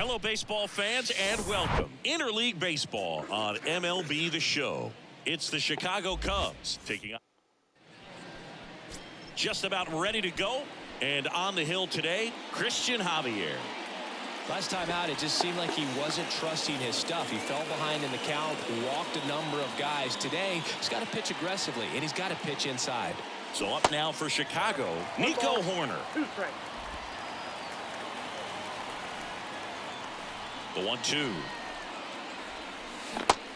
Hello, baseball fans, and welcome. Interleague Baseball on MLB The Show. It's the Chicago Cubs taking on. Just about ready to go. And on the hill today, Christian Javier. Last time out, it just seemed like he wasn't trusting his stuff. He fell behind in the count, walked a number of guys. Today, he's got to pitch aggressively, and he's got to pitch inside. So up now for Chicago, Nico Horner. The 1-2.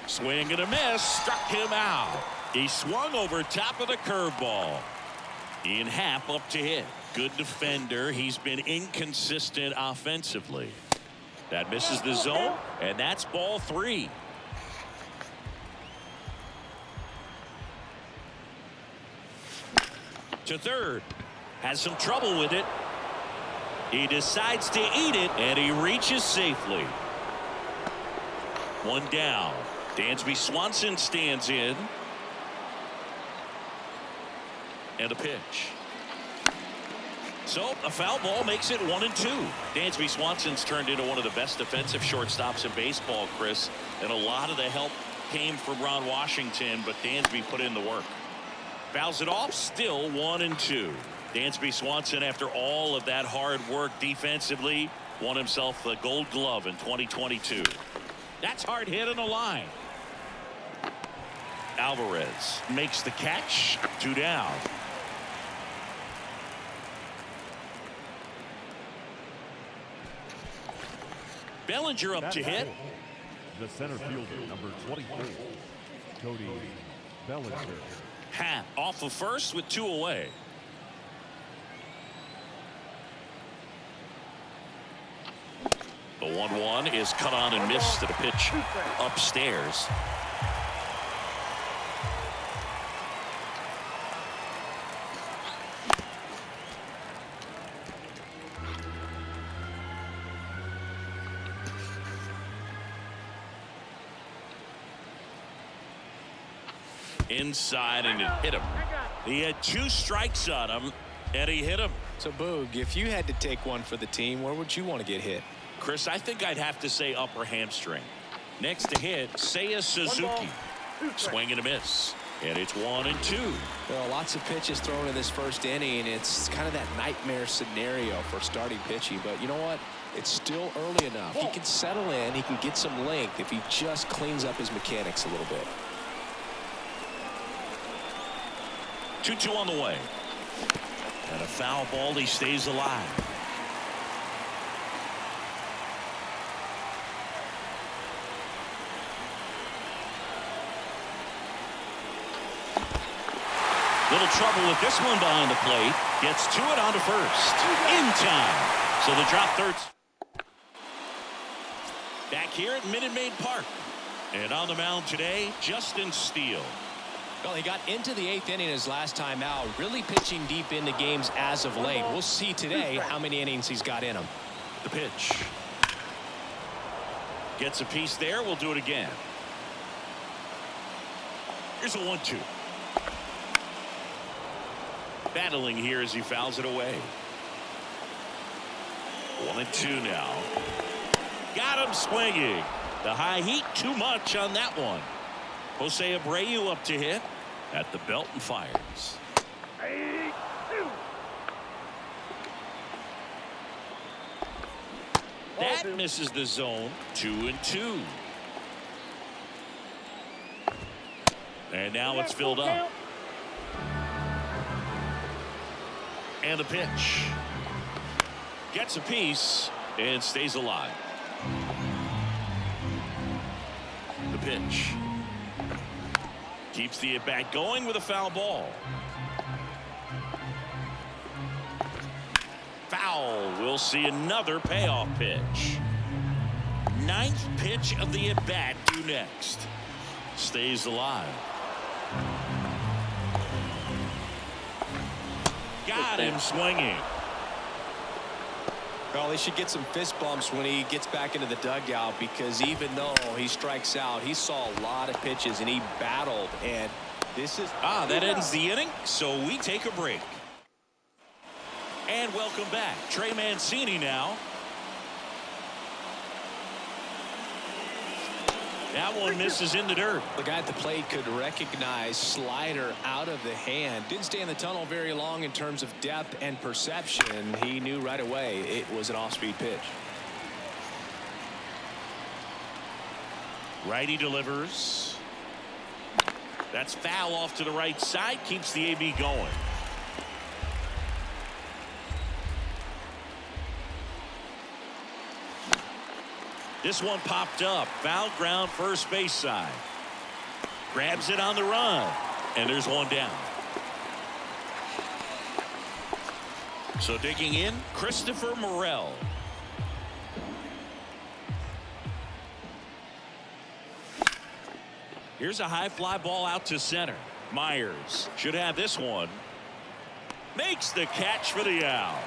Swing and a miss. Struck him out. He swung over top of the curveball. Ian Happ up to hit. Good defender. He's been inconsistent offensively. That misses the zone, and that's ball 3. To third. Has some trouble with it. He decides to eat it, and he reaches safely. One down. Dansby Swanson stands in. And a pitch. So a foul ball makes it 1-2. Dansby Swanson's turned into one of the best defensive shortstops in baseball, Chris. And a lot of the help came from Ron Washington, but Dansby put in the work. Fouls it off, still 1-2. Dansby Swanson, after all of that hard work defensively, won himself the Gold Glove in 2022. That's hard hit on the line. Alvarez makes the catch. 2 down. Bellinger up to hit. The center fielder, number 24, Cody Bellinger. Happ off of first with 2 away. The 1-1 is cut on and missed to the pitch upstairs. Inside, and it hit him. He had 2 strikes on him, and he hit him. So, Boog, if you had to take one for the team, where would you want to get hit? Chris, I think I'd have to say upper hamstring. Next to hit, Seiya Suzuki. Swing and a miss. And it's 1-2. Well, lots of pitches thrown in this first inning. It's kind of that nightmare scenario for starting pitching. But you know what? It's still early enough. He can settle in. He can get some length if he just cleans up his mechanics a little bit. 2-2 on the way. And a foul ball. He stays alive. Little trouble with this one behind the plate. Gets to it onto first. In time. So the drop third. Back here at Minute Maid Park. And on the mound today, Justin Steele. Well, he got into the 8th inning his last time out, really pitching deep into games as of late. We'll see today how many innings he's got in him. The pitch. Gets a piece there. We'll do it again. Here's a 1-2. Battling here as he fouls it away. 1-2 now. Got him swinging. The high heat too much on that one. Jose Abreu up to hit at the belt and fires. That misses the zone. 2-2. And now it's filled up. And the pitch. Gets a piece and stays alive. The pitch. Keeps the at-bat going with a foul ball. Foul. We'll see another payoff pitch. 9th pitch of the at-bat due next. Stays alive. Got him swinging. Well, they should get some fist bumps when he gets back into the dugout, because even though he strikes out, he saw a lot of pitches and he battled, and this is that ends the inning, so we take a break. And welcome back. Trey Mancini now. That one misses in the dirt. The guy at the plate could recognize slider out of the hand. Didn't stay in the tunnel very long in terms of depth and perception. He knew right away it was an off-speed pitch. Righty delivers. That's foul off to the right side. Keeps the AB going. This one popped up. Foul ground, first base side. Grabs it on the run. And there's one down. So digging in, Christopher Morel. Here's a high fly ball out to center. Myers should have this one. Makes the catch for the out.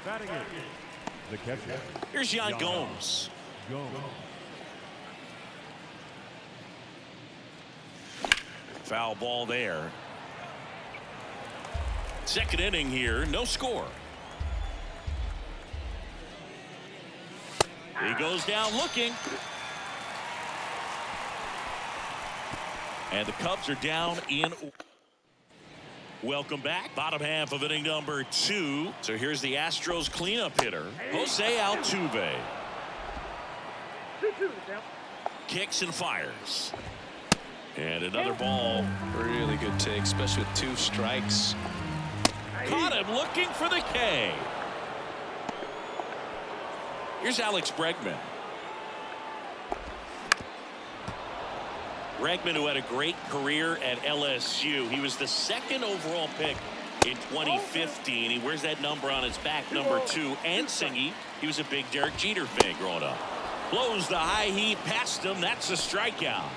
Batting it, the catcher. Here's Yan Gomes. Foul ball there. Second inning here, no score. He goes down looking. And the Cubs are down in. Welcome back. Bottom half of inning number 2. So here's the Astros cleanup hitter, Jose Altuve. Kicks and fires. And another ball. Really good take, especially with 2 strikes. Caught him looking for the K. Here's Alex Bregman. Bregman, who had a great career at LSU. He was the 2nd overall pick in 2015. He wears that number on his back, number 2. And Singy, he was a big Derek Jeter fan growing up. Blows the high heat past him. That's a strikeout.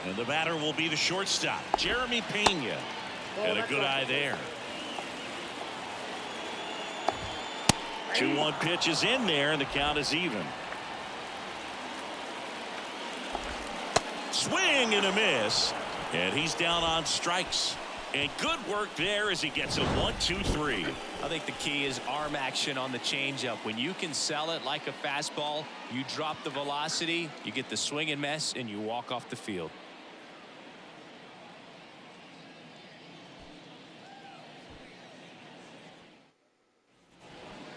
And the batter will be the shortstop, Jeremy Pena. And a good eye there. 2-1 pitch is in there, and the count is even. Swing and a miss, and he's down on strikes. And good work there as he gets a 1-2-3. I think the key is arm action on the changeup. When you can sell it like a fastball, you drop the velocity, you get the swing and miss, and you walk off the field.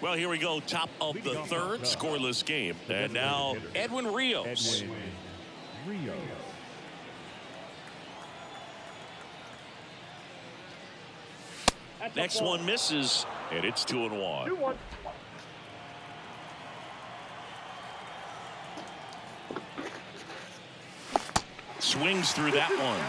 Well, here we go. Top of the 3rd, scoreless game. And now Edwin Rios. Next one misses, and it's 2-1. Swings through that one.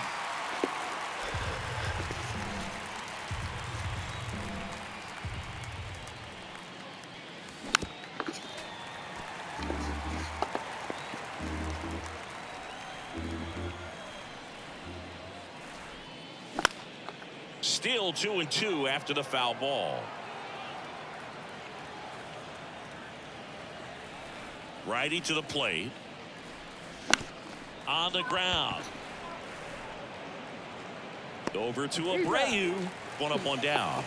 Still 2-2 after the foul ball. Righty to the plate. On the ground. Over to Abreu. 1 up, 1 down.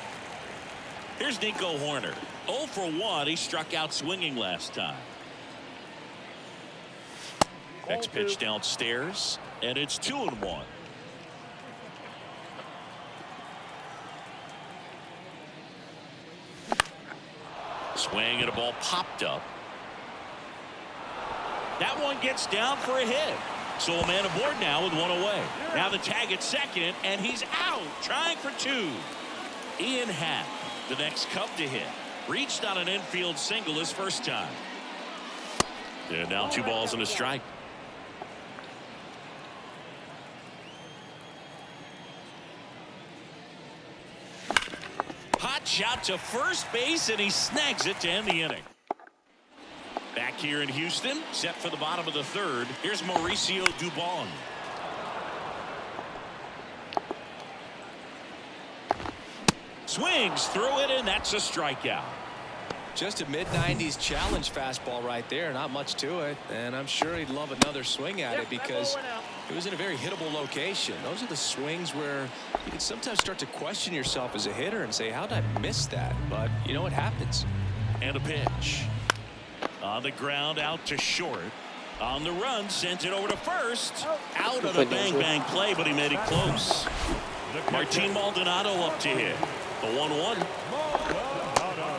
Here's Nico Horner. 0 for 1. He struck out swinging last time. Next pitch downstairs, and it's 2-1. Swing and a ball popped up. That one gets down for a hit. So a man aboard now with 1 away. Now the tag at second, and he's out, trying for 2. Ian Happ, the next Cub to hit. Reached on an infield single his first time. And now 2 balls and a strike. Hot shot to first base, and he snags it to end the inning. Back here in Houston, set for the bottom of the 3rd. Here's Mauricio Dubon. Swings through it, and that's a strikeout. Just a mid-90s challenge fastball right there. Not much to it, and I'm sure he'd love another swing at it because it was in a very hittable location. Those are the swings where you can sometimes start to question yourself as a hitter and say, how did I miss that? But you know what happens. And a pitch. On the ground, out to short. On the run, sent it over to first. Out of the bang-bang play, but he made it close. Martin Maldonado up to hit. The 1-1.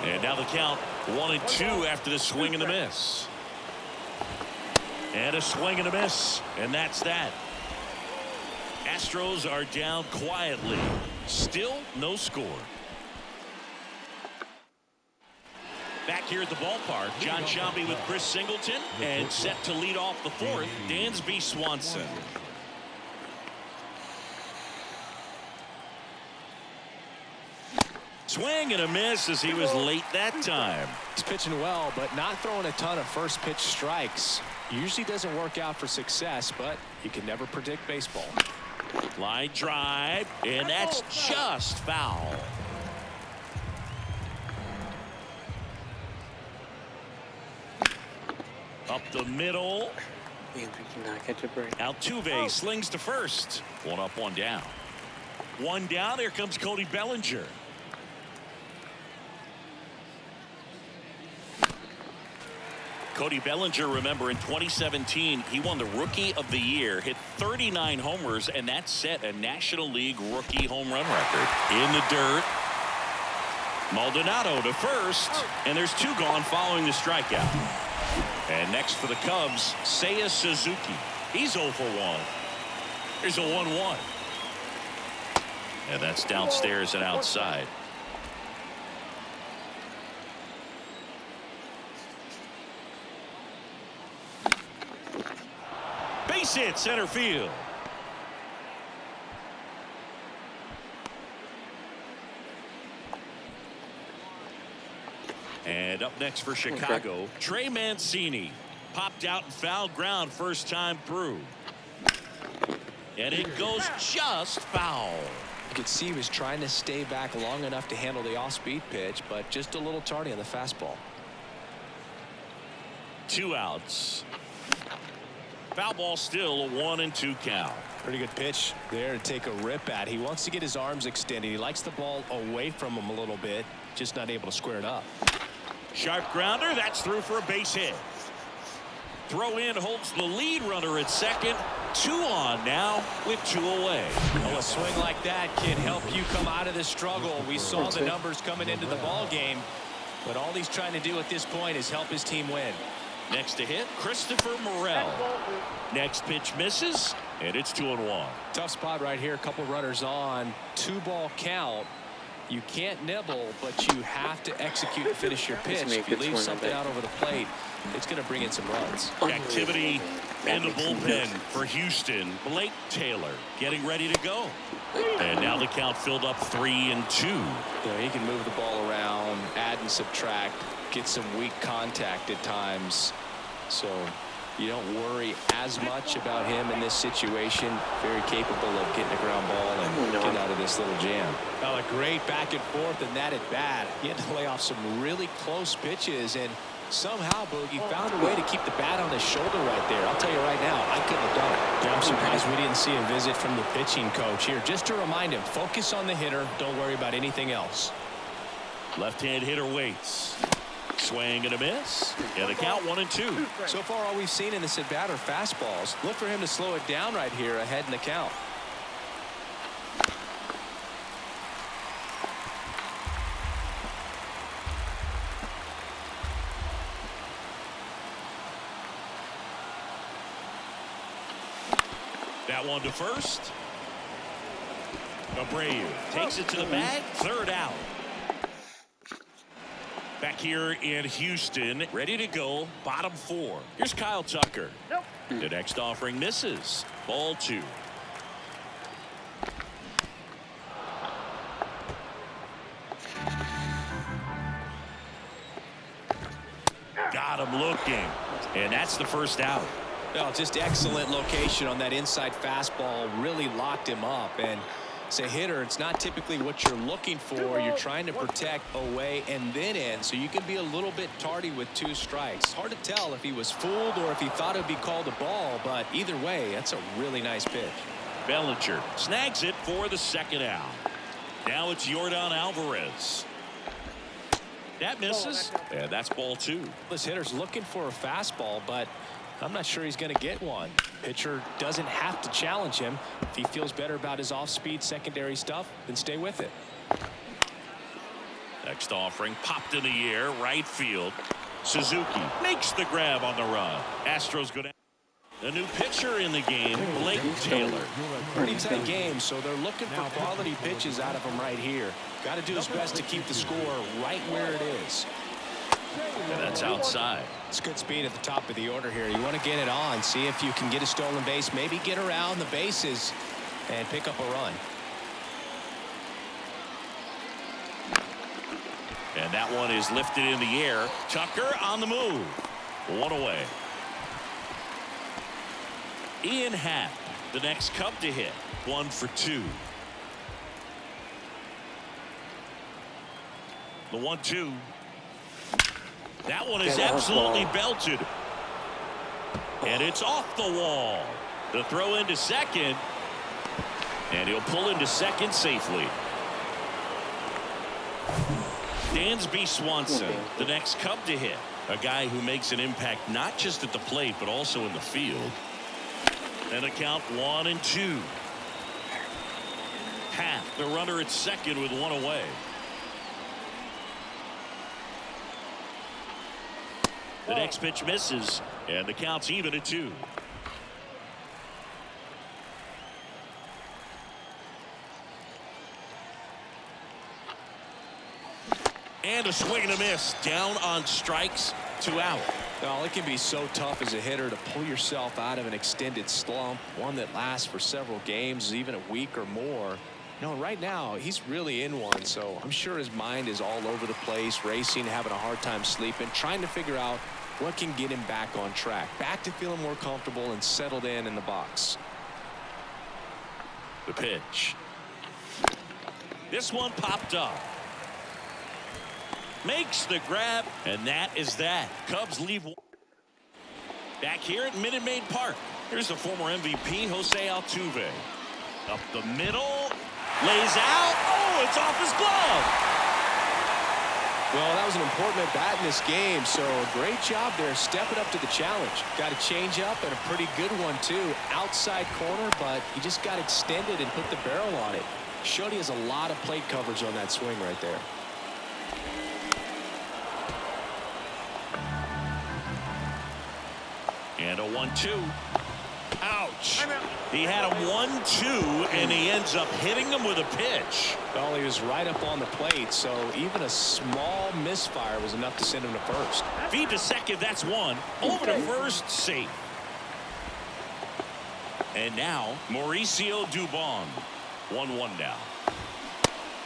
And now the count 1-2 after the swing and the miss. And a swing and a miss. And that's that. Astros are down quietly. Still no score. Back here at the ballpark, John Sciambi with Chris Singleton. And set to lead off the fourth, Dansby Swanson. Swing and a miss as he was late that time. He's pitching well, but not throwing a ton of first pitch strikes. Usually doesn't work out for success, but you can never predict baseball. Line drive, and that's just foul. Up the middle. Altuve slings to first. One up, one down. One down. Here comes Cody Bellinger. Cody Bellinger, remember, in 2017, he won the Rookie of the Year, hit 39 homers, and that set a National League rookie home run record. In the dirt. Maldonado to first, and there's two gone following the strikeout. And next for the Cubs, Seiya Suzuki. He's 0 for 1. Here's a 1-1. And that's downstairs and outside. Base hit center field. And up next for Chicago, Trey Mancini. Popped out and foul ground first time through. And it goes just foul. You could see he was trying to stay back long enough to handle the off-speed pitch, but just a little tardy on the fastball. 2 outs. Foul ball, still a 1-2 count. Pretty good pitch there to take a rip at. He wants to get his arms extended. He likes the ball away from him a little bit, just not able to square it up. Sharp grounder, that's through for a base hit. Throw in holds the lead runner at second. 2 on now with 2 away. Oh, a swing like that can help you come out of the struggle. We saw the numbers coming into the ball game, but all he's trying to do at this point is help his team win. Next to hit, Christopher Morel. Next pitch misses, and it's 2-1. Tough spot right here. A couple runners on. 2-ball count. You can't nibble, but you have to execute and finish your pitch. If you leave something out over the plate, it's going to bring in some runs. Activity in the bullpen for Houston. Blake Taylor getting ready to go. And now the count filled up 3-2. You know, he can move the ball around, add and subtract, get some weak contact at times. So you don't worry as much about him in this situation. Very capable of getting a ground ball and getting out of this little jam. Well, a great back and forth, and that at bat. He had to lay off some really close pitches, and somehow Boogie found a way to keep the bat on his shoulder right there. I'll tell you right now, I couldn't have done it. Yeah, I'm surprised we didn't see a visit from the pitching coach here, just to remind him, focus on the hitter, don't worry about anything else. Left-hand hitter waits. Swing and a miss. And the count 1-2. So far, all we've seen in this at-bat are fastballs. Look for him to slow it down right here ahead in the count. That one to first. Abreu takes it to the bag. 3rd out. Back here in Houston, ready to go, bottom 4. Here's Kyle Tucker. The next offering misses. Ball 2. Got him looking. And that's the first out. Well, just excellent location on that inside fastball. Really locked him up. And as a hitter, it's not typically what you're looking for. You're trying to protect away and then in, so you can be a little bit tardy with 2 strikes. Hard to tell if he was fooled or if he thought it would be called a ball, but either way, that's a really nice pitch. Bellinger snags it for the 2nd out. Now it's Yordan Alvarez. That misses, and that's ball 2. This hitter's looking for a fastball, but I'm not sure he's going to get one. Pitcher doesn't have to challenge him. If he feels better about his off-speed secondary stuff, then stay with it. Next offering popped in the air, right field. Suzuki makes the grab on the run. Astros go down. A new pitcher in the game, Blake Taylor. Pretty tight game, so they're looking for quality pitches out of him right here. Got to do his best to keep the score right where it is. And that's outside. It's good speed at the top of the order here. You want to get it on, see if you can get a stolen base, maybe get around the bases and pick up a run. And that one is lifted in the air. Tucker on the move. 1 away. Ian Happ, the next Cub to hit. 1 for 2. The 1-2. That one is absolutely belted. And it's off the wall. The throw into second. And he'll pull into second safely. Dansby Swanson, the next Cub to hit. A guy who makes an impact not just at the plate, but also in the field. And a count 1-2. Happ, the runner at second with 1 away. The next pitch misses, and the count's even at 2. And a swing and a miss. Down on strikes, 2 out. Well, it can be so tough as a hitter to pull yourself out of an extended slump, one that lasts for several games, even a week or more. No, right now he's really in one, so I'm sure his mind is all over the place, racing, having a hard time sleeping, trying to figure out what can get him back on track, back to feeling more comfortable and settled in the box. The pitch. This one popped up. Makes the grab, and that is that. Cubs leave. Back here at Minute Maid Park. Here's the former MVP, Jose Altuve. Up the middle. Lays out. Oh, it's off his glove. Well, that was an important at bat in this game, so great job there stepping up to the challenge. Got a change up and a pretty good one too. Outside corner, but he just got extended and put the barrel on it. Showed he has a lot of plate coverage on that swing right there. And a 1-2. Ouch. He had a 1-2, and he ends up hitting him with a pitch. Well, he was right up on the plate, so even a small misfire was enough to send him to first. Feed to second, that's 1. Over to first, safe. And now, Mauricio Dubon. 1-1 now.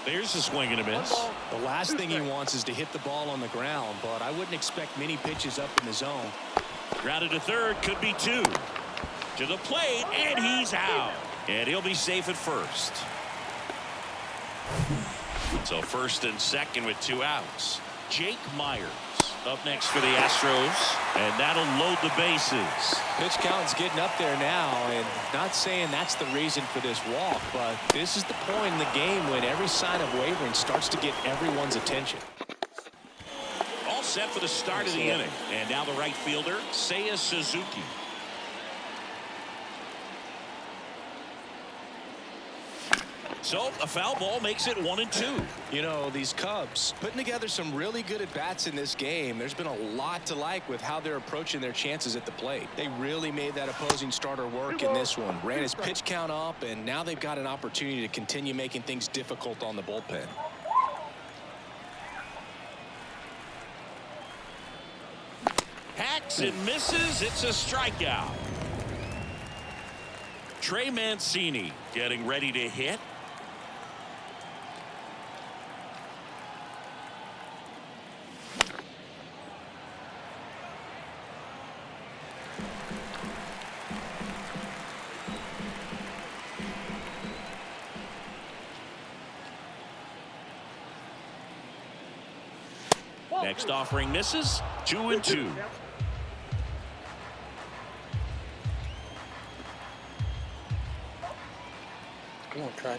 There's a swing and a miss. The last thing he wants is to hit the ball on the ground, but I wouldn't expect many pitches up in the zone. Grounded to third, could be 2. To the plate, and he's out. And he'll be safe at first. So first and second with 2 outs. Jake Myers up next for the Astros, and that'll load the bases. Pitch count's getting up there now, and not saying that's the reason for this walk, but this is the point in the game when every sign of wavering starts to get everyone's attention. All set for the start of the inning. And now the right fielder, Seiya Suzuki. So a foul ball makes it 1-2. You know, these Cubs putting together some really good at-bats in this game. There's been a lot to like with how they're approaching their chances at the plate. They really made that opposing starter work in this one. Ran his pitch count up, and now they've got an opportunity to continue making things difficult on the bullpen. Hacks and misses. It's a strikeout. Trey Mancini getting ready to hit. Next offering misses. 2-2. Come on, try.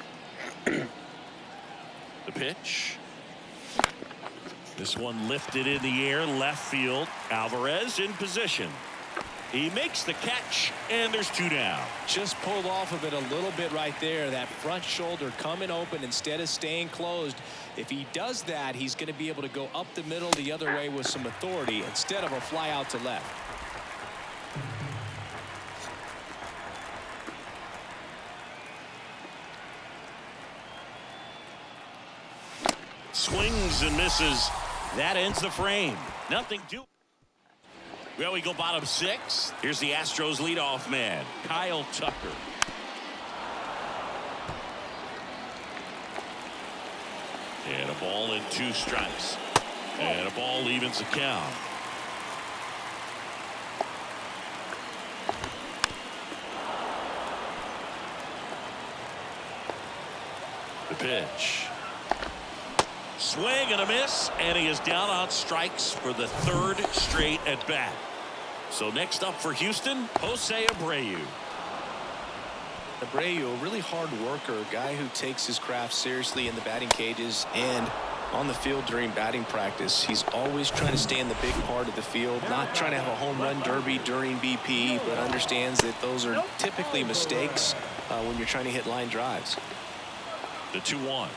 The pitch. This one lifted in the air, left field. Alvarez in position. He makes the catch, and there's 2 down. Just pulled off of it a little bit right there. That front shoulder coming open instead of staying closed. If he does that, he's going to be able to go up the middle the other way with some authority instead of a fly out to left. Swings and misses. That ends the frame. Nothing to. Well, we go bottom 6. Here's the Astros leadoff man, Kyle Tucker. And a ball and 2 strikes. And a ball evens the count. The pitch. Swing and a miss, and he is down on strikes for the 3rd straight at bat. So next up for Houston, Jose Abreu. Abreu, a really hard worker, a guy who takes his craft seriously in the batting cages and on the field during batting practice. He's always trying to stay in the big part of the field, not trying to have a home run derby during BP, but understands that those are typically mistakes when you're trying to hit line drives. The 2-1.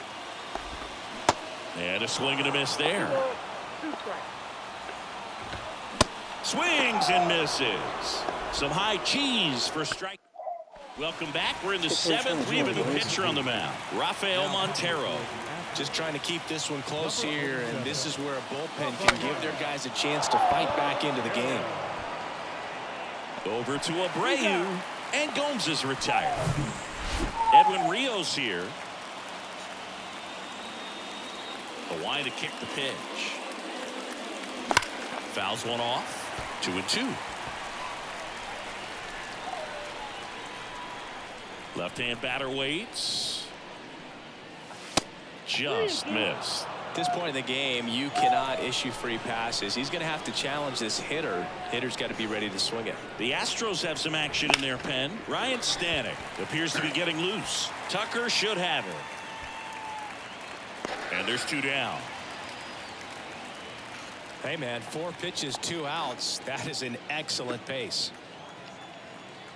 And a swing and a miss there. Swings and misses. Some high cheese for strike. Welcome back. We're in the 7th. We have a new pitcher on the mound, Rafael Montero. Just trying to keep this one close here, and this is where a bullpen can give their guys a chance to fight back into the game. Over to Abreu, and Gomes is retired. Edwin Rios here. Hawaii to kick the pitch. Fouls one off. 2-2. Left-hand batter waits. Just missed. At this point in the game, you cannot issue free passes. He's going to have to challenge this hitter. Hitter's got to be ready to swing it. The Astros have some action in their pen. Ryan Stanek appears to be getting loose. Tucker should have it. And there's 2 down. Hey, man, 4 pitches, 2 outs. That is an excellent pace.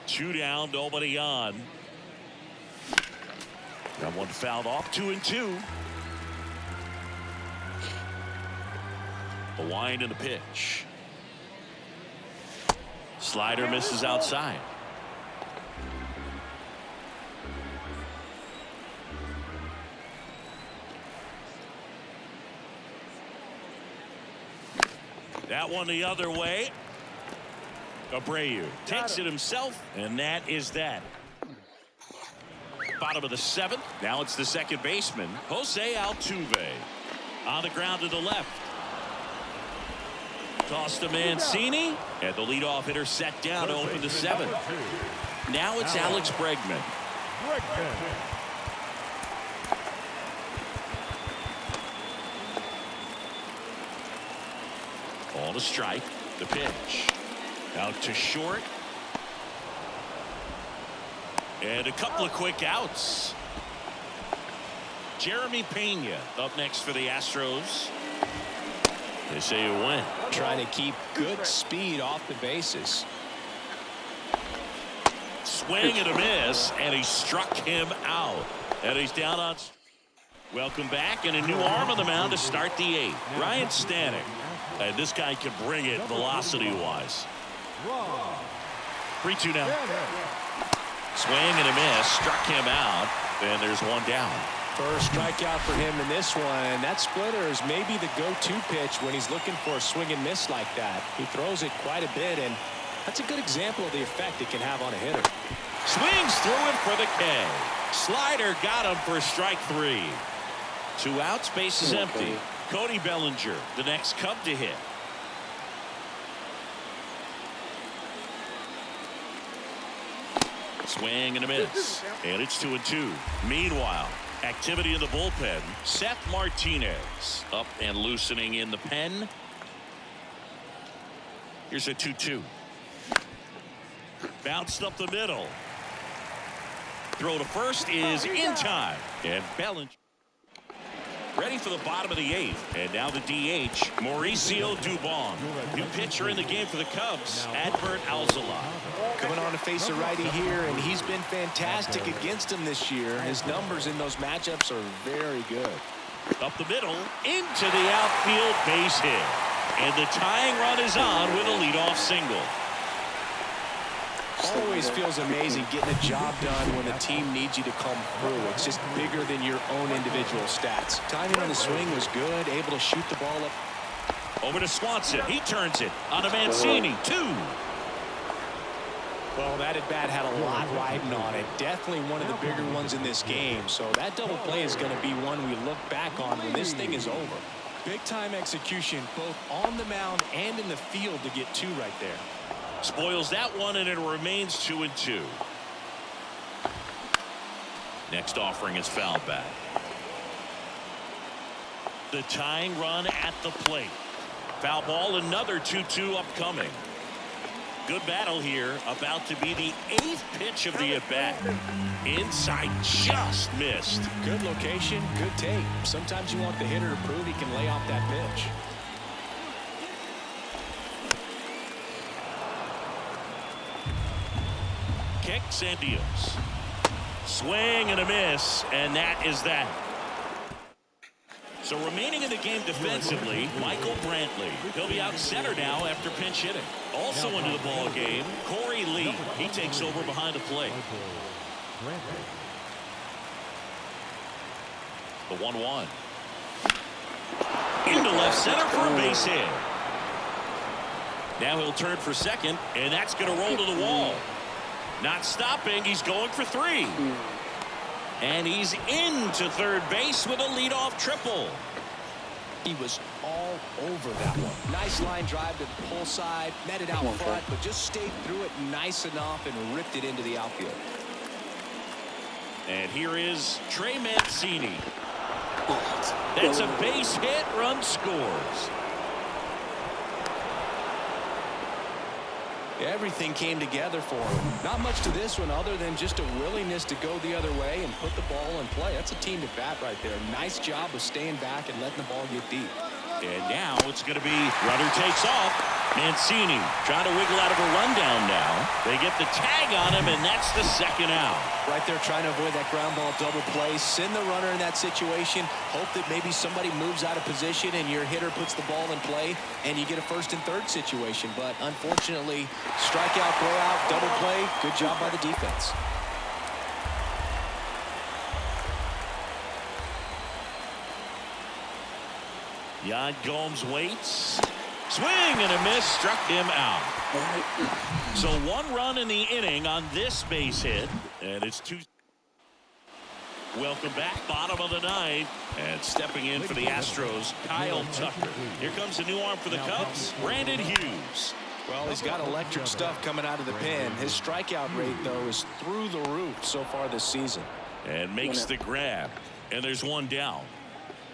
2 down, nobody on. Got one fouled off. 2-2. The wind and the pitch. Slider misses outside. That one the other way. Abreu takes it himself, and that is that. Bottom of the 7th. Now it's the second baseman, Jose Altuve. On the ground to the left. Toss to Mancini, and the leadoff hitter set down to open the 7th. Now it's Alex Bregman. On a strike. The pitch. Out to short. And a couple of quick outs. Jeremy Pena up next for the Astros. They say a win. Trying to keep good speed off the bases. Swing and a miss, and he struck him out. And he's down on. Welcome back, and a new arm on the mound to start the 8th. Ryan Stanek. And this guy can bring it velocity-wise. 3-2 now. Swing and a miss, struck him out, and there's 1 down. First strikeout for him in this one. That splitter is maybe the go-to pitch when he's looking for a swing and miss like that. He throws it quite a bit, and that's a good example of the effect it can have on a hitter. Swings through it for the K. Slider got him for strike 3. 2 outs, base is empty. Cody Bellinger, the next Cub to hit. Swing and a miss, and it's 2-2. Meanwhile, activity in the bullpen. Seth Martinez up and loosening in the pen. Here's a 2-2. Bounced up the middle. Throw to first is in time, and Bellinger. Ready for the bottom of the 8th. And now the DH, Mauricio Dubon. New pitcher in the game for the Cubs, Adbert Alzolay. Coming on to face a righty here, and he's been fantastic against him this year. His numbers in those matchups are very good. Up the middle, into the outfield, base hit. And the tying run is on with a leadoff single. Always feels amazing getting a job done when the team needs you to come through. It's just bigger than your own individual stats. Timing on the swing was good, able to shoot the ball up. Over to Swanson. He turns it on a Mancini. 2. Well, that at bat had a lot riding on it. Definitely one of the bigger ones in this game. So that double play is going to be one we look back on when this thing is over. Big time execution both on the mound and in the field to get 2 right there. Spoils that one, and it remains 2-2. Next offering is fouled back. The tying run at the plate. Foul ball, another 2-2 upcoming. Good battle here. About to be the 8th pitch of the at-bat. Inside, just missed. Good location, good take. Sometimes you want the hitter to prove he can lay off that pitch. Kicks and deals. Swing and a miss, and that is that. So remaining in the game defensively, Michael Brantley. He'll be out center now after pinch hitting. Also into the ball game, Corey Lee. He takes over behind the plate. The 1-1. Into left center for a base hit. Now he'll turn for second, and that's going to roll to the wall. Not stopping, he's going for 3. And he's into third base with a leadoff triple. He was all over that one. Nice line drive to the pull side, met it out front, but just stayed through it nice enough and ripped it into the outfield. And here is Trey Mancini. That's a base hit, run scores. Everything came together for him. Not much to this one other than just a willingness to go the other way and put the ball in play. That's a team at bat right there. Nice job of staying back and letting the ball get deep. And now it's going to be runner takes off. Mancini trying to wiggle out of a rundown now. They get the tag on him, and that's the second out. Right there trying to avoid that ground ball double play. Send the runner in that situation. Hope that maybe somebody moves out of position and your hitter puts the ball in play and you get a first and third situation. But unfortunately, strikeout, throw out, double play. Good job by the defense. Yan Gomes waits. Swing and a miss, struck him out. So 1 run in the inning on this base hit, and it's 2. Welcome back, bottom of the 9th, and stepping in for the Astros, Kyle Tucker. Here comes a new arm for the Cubs, Brandon Hughes. Well, he's got electric stuff coming out of the pen. His strikeout rate, though, is through the roof so far this season. And makes the grab, and there's one down.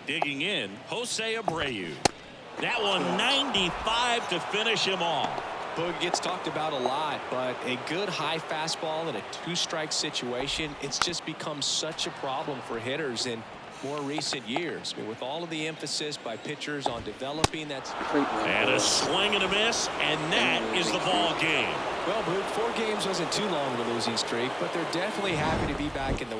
Digging in, Jose Abreu. That one 95 to finish him off. Boog gets talked about a lot, but a good high fastball in a 2-strike situation, it's just become such a problem for hitters in more recent years. I mean, with all of the emphasis by pitchers on developing, that's... And a swing and a miss, and that is the ball game. Well, Boog, 4 games wasn't too long of a losing streak, but they're definitely happy to be back in the win.